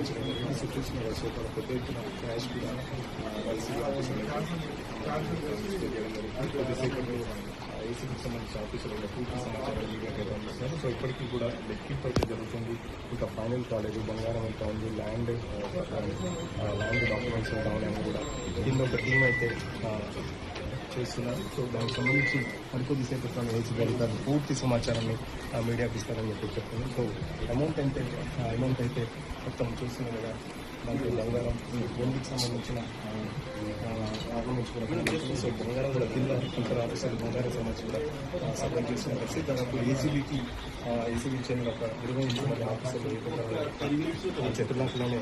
నిర్వహించడం జరిగింది. సో చూస్తున్నారు సో చాలా పెద్ద ఎత్తున క్యాష్ కూడా వైసీపీ ఆఫీసులు కొద్దిసేపట్లో ఏసీబీకి సంబంధించిన ఆఫీసులు పూర్తి సమాచారం మీడియాకి అయితే అందిస్తున్నారు. సో ఇప్పటికీ కూడా లెక్కింపు అయితే జరుగుతుంది. ఇంకా ఫైనల్ కాలేదు. బంగారం ఎంత ఉంది, ల్యాండ్ డాక్యుమెంట్స్ ఎంత ఉన్నాయని కూడా కింద ఒక టీం అయితే చేస్తున్నారు. సో దానికి సంబంధించి మరికొద్దిసేపు ఏసీబీ అధికారులు పూర్తి సమాచారాన్ని మీడియాకి ఇస్తారని చెప్తుంది. సో అమౌంట్ అయితే మొత్తం చూస్తున్నాం కదా. దాంట్లో బంగారం గోల్డ్కి సంబంధించిన ఆర్నమెంట్స్ కూడా కనిపిస్తుంది. సో బంగారం కూడా కింద ఇతర ఆఫీసర్లు బంగారం సంబంధించి కూడా సప్లై చేస్తున్న పరిస్థితి. దాదాపు ఏసీబీకి చెందిన ఒక 20 మంది ఆఫీసర్లు చెట్టులాంటిలోనే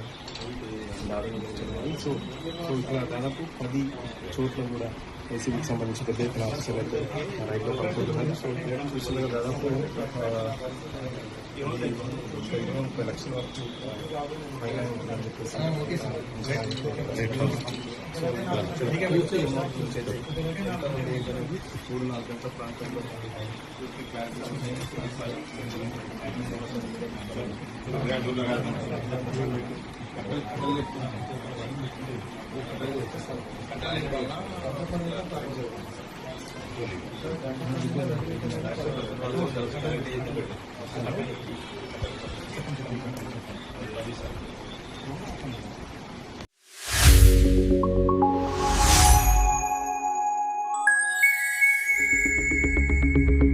దాడులు జరిగింది. సో ఇక్కడ దాదాపు 10 చోట్ల కూడా ఏసీబీకి సంబంధించి పెద్ద ఎత్తున ఆఫీసర్లు అయితే రైట్లో పడుకుంటున్నారు. సో ఇక్కడ చూస్తున్న దాదాపు 30 లక్షల వరకు పైన ఉంటుందని చెప్పేసి రేట్లో 3-4 గంటల ప్రాంతంలో